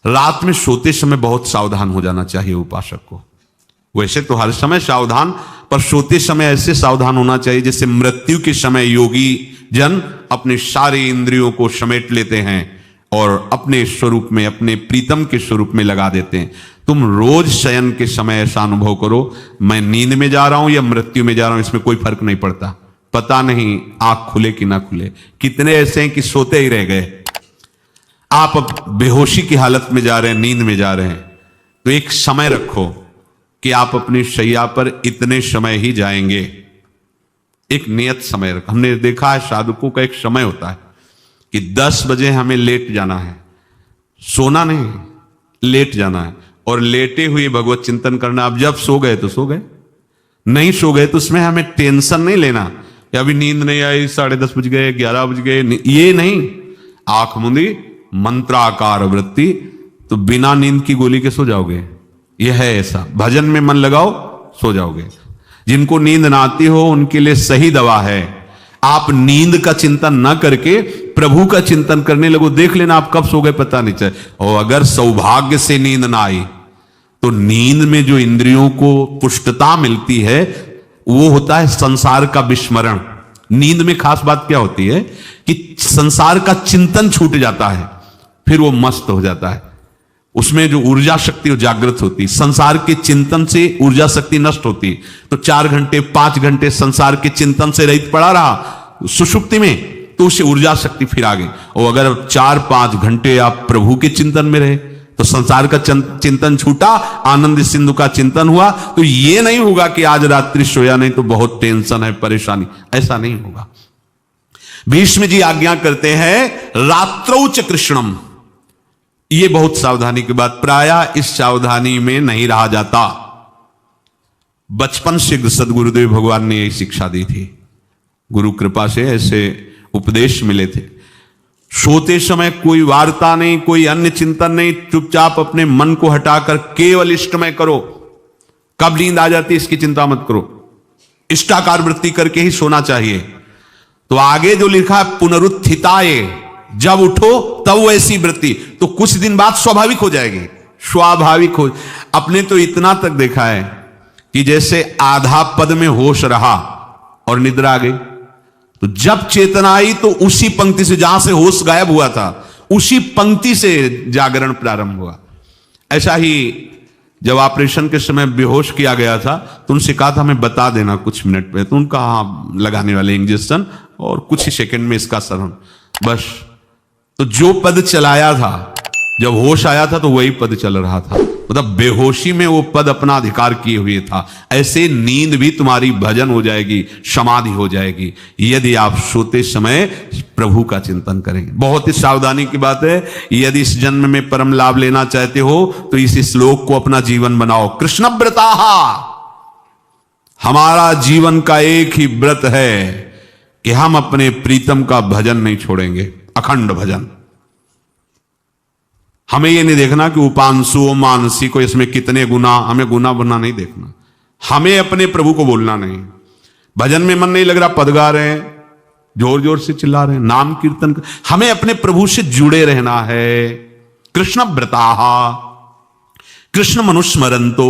रात में सोते समय बहुत सावधान हो जाना चाहिए उपासक को। वैसे तो हर समय सावधान, पर सोते समय ऐसे सावधान होना चाहिए जैसे मृत्यु के समय योगी जन अपने सारे इंद्रियों को समेट लेते हैं और अपने स्वरूप में, अपने प्रीतम के स्वरूप में लगा देते हैं। तुम रोज शयन के समय ऐसा अनुभव करो, मैं नींद में जा रहा हूं या मृत्यु में जा रहा हूं, इसमें कोई फर्क नहीं पड़ता। पता नहीं आंख खुले कि ना खुले। कितने ऐसे हैं कि सोते ही रह गए। आप अब बेहोशी की हालत में जा रहे हैं, नींद में जा रहे हैं, तो एक समय रखो कि आप अपनी शैया पर इतने समय ही जाएंगे। एक नियत समय रखो। हमने देखा है साधकों का एक समय होता है कि 10 बजे हमें लेट जाना है, सोना नहीं, लेट जाना है, और लेटे हुए भगवत चिंतन करना। अब जब सो गए तो सो गए, नहीं सो गए तो उसमें हमें टेंशन नहीं लेना कि अभी नींद नहीं आई, 10:30 बज गए, 11 बज गए, ये नहीं। आंख मूंदी, मंत्राकार वृत्ति, तो बिना नींद की गोली के सो जाओगे। यह है ऐसा। भजन में मन लगाओ, सो जाओगे। जिनको नींद ना आती हो उनके लिए सही दवा है, आप नींद का चिंतन ना करके प्रभु का चिंतन करने लगो। देख लेना आप कब सो गए पता नहीं चले। और अगर सौभाग्य से नींद ना आई तो नींद में जो इंद्रियों को पुष्टता मिलती है वो होता है संसार का विस्मरण। नींद में खास बात क्या होती है कि संसार का चिंतन छूट जाता है, फिर वो मस्त हो जाता है। उसमें जो ऊर्जा शक्ति वो जागृत होती। संसार के चिंतन से ऊर्जा शक्ति नष्ट होती, तो 4 घंटे 5 घंटे संसार के चिंतन से रहित पड़ा रहा सुषुप्ति में, तो उससे ऊर्जा शक्ति फिर आ गई। और अगर 4-5 घंटे आप प्रभु के चिंतन में रहे तो संसार का चिंतन छूटा, आनंद सिंधु का चिंतन हुआ, तो ये नहीं होगा कि आज रात्रि सोया नहीं तो बहुत टेंशन है, परेशानी, ऐसा नहीं होगा। भीष्म जी आज्ञा करते हैं रात्रौ च कृष्णम। ये बहुत सावधानी की बात, प्रायः इस सावधानी में नहीं रहा जाता। बचपन से सदगुरुदेव भगवान ने यही शिक्षा दी थी, गुरु कृपा से ऐसे उपदेश मिले थे। सोते समय कोई वार्ता नहीं, कोई अन्य चिंतन नहीं, चुपचाप अपने मन को हटाकर केवल इष्टमय करो। कब नींद आ जाती इसकी चिंता मत करो, इष्टाकार वृत्ति करके ही सोना चाहिए। तो आगे जो लिखा है पुनरुत्थिताय, जब उठो तब वैसी वृत्ति, तो कुछ दिन बाद स्वाभाविक हो जाएगी, स्वाभाविक हो। अपने तो इतना तक देखा है कि जैसे आधा पद में होश रहा और निद्रा आ गई, तो जब चेतना आई तो उसी पंक्ति से जहां से होश गायब हुआ था उसी पंक्ति से जागरण प्रारंभ हुआ। ऐसा ही जब ऑपरेशन के समय बेहोश किया गया था तो उनसे कहा था हमें बता देना कुछ मिनट पे, तो उनका हाँ लगाने वाले इंजेक्शन और कुछ ही सेकंड में इसका सरम, बस। तो जो पद चलाया था, जब होश आया था तो वही पद चल रहा था, मतलब बेहोशी में वो पद अपना अधिकार किए हुए था। ऐसे नींद भी तुम्हारी भजन हो जाएगी, समाधि हो जाएगी, यदि आप सोते समय प्रभु का चिंतन करेंगे। बहुत ही सावधानी की बात है। यदि इस जन्म में परम लाभ लेना चाहते हो तो इस श्लोक को अपना जीवन बनाओ। कृष्ण व्रताहा, हमारा जीवन का एक ही व्रत है कि हम अपने प्रीतम का भजन नहीं छोड़ेंगे, अखंड भजन। हमें ये नहीं देखना कि उपांशु मानसी को इसमें कितने गुना, हमें गुना बना नहीं देखना। हमें अपने प्रभु को बोलना नहीं। भजन में मन नहीं लग रहा, पद गा रहे हैं, जोर जोर से चिल्ला रहे हैं, नाम कीर्तन कर, हमें अपने प्रभु से जुड़े रहना है। कृष्ण व्रताहा, कृष्ण मनुस्मरंतो,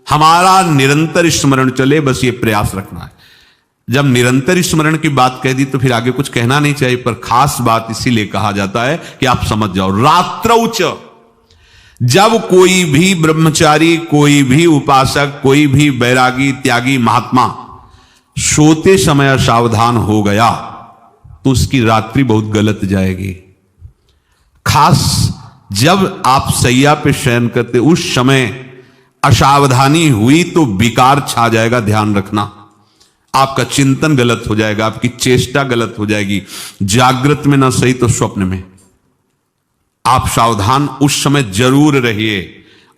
हमारा निरंतर स्मरण चले, बस ये प्रयास रखना है। जब निरंतर स्मरण की बात कह दी तो फिर आगे कुछ कहना नहीं चाहिए, पर खास बात इसीलिए कहा जाता है कि आप समझ जाओ। रात्रौच, जब कोई भी ब्रह्मचारी, कोई भी उपासक, कोई भी बैरागी त्यागी महात्मा सोते समय सावधान हो गया तो उसकी रात्रि बहुत गलत जाएगी। खास जब आप सैया पे शयन करते उस समय असावधानी हुई तो विकार छा जाएगा, ध्यान रखना। आपका चिंतन गलत हो जाएगा, आपकी चेष्टा गलत हो जाएगी, जागृत में ना सही तो स्वप्न में। आप सावधान उस समय जरूर रहिए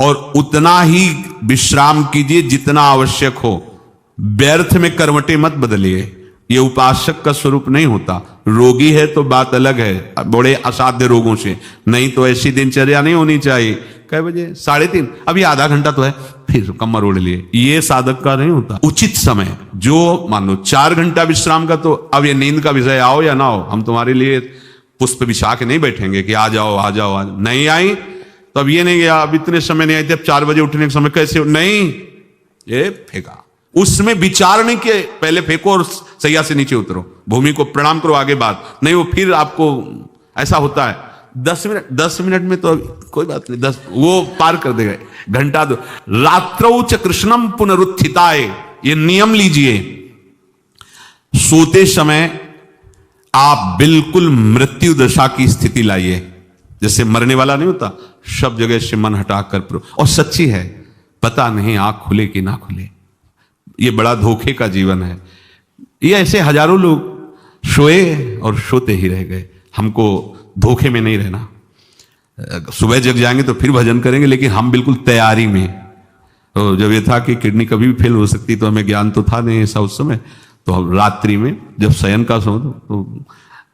और उतना ही विश्राम कीजिए जितना आवश्यक हो। व्यर्थ में करवटें मत बदलिए, ये उपासक का स्वरूप नहीं होता। रोगी है तो बात अलग है, बड़े असाध्य रोगों से, नहीं तो ऐसी दिनचर्या नहीं होनी चाहिए। कै बजे? 3:30, अभी आधा घंटा तो है, फिर कमर ओढ़ लिए, ये साधक का नहीं होता। उचित समय, जो मान लो 4 घंटा विश्राम का, तो अब ये नींद का विषय आओ या ना हो, हम तुम्हारे लिए पुष्प बिछा के नहीं बैठेंगे कि आ जाओ आ जाओ, आ जाओ। नहीं आई तो अब ये नहीं गया, अब इतने समय नहीं आए थे, अब 4 बजे उठने के समय कैसे, नहीं, ये फेंका। उसमें विचार नहीं किए, पहले फेंको और सैया से नीचे उतरो, भूमि को प्रणाम करो, आगे बात नहीं, वो फिर आपको ऐसा होता है 10 मिनट में तो कोई बात नहीं, 10 वो पार कर देगा, घंटा दो। रात्रौ च कृष्णम पुनरुत्थिताय, ये नियम लीजिए, सोते समय आप बिल्कुल मृत्यु दशा की स्थिति लाइए, जैसे मरने वाला नहीं होता, सब जगह से मन हटाकर, और सच्ची है, पता नहीं आंख खुले कि ना खुले, ये बड़ा धोखे का जीवन है। ये ऐसे हजारों लोग सोए और सोते ही रह गए। हमको धोखे में नहीं रहना, सुबह जग जाएंगे तो फिर भजन करेंगे, लेकिन हम बिल्कुल तैयारी में। तो जब ये था कि किडनी कभी भी फेल हो सकती, तो हमें ज्ञान तो था नहीं ऐसा उस समय, तो हम रात्रि में जब शयन का समय, तो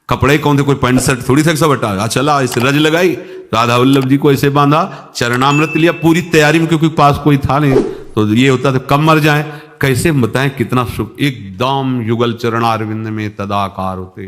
कपड़े कौन थे, कोई पैंट शर्ट थोड़ी था, सब हटा चला, ऐसे रज लगाई, राधा वल्लभ जी को ऐसे बांधा, चरणामृत लिया, पूरी तैयारी में, क्योंकि पास कोई था नहीं, तो ये होता था कब मर जाए, कैसे बताएं कितना सुख, एकदम युगल चरणारविंद में तदाकार होते।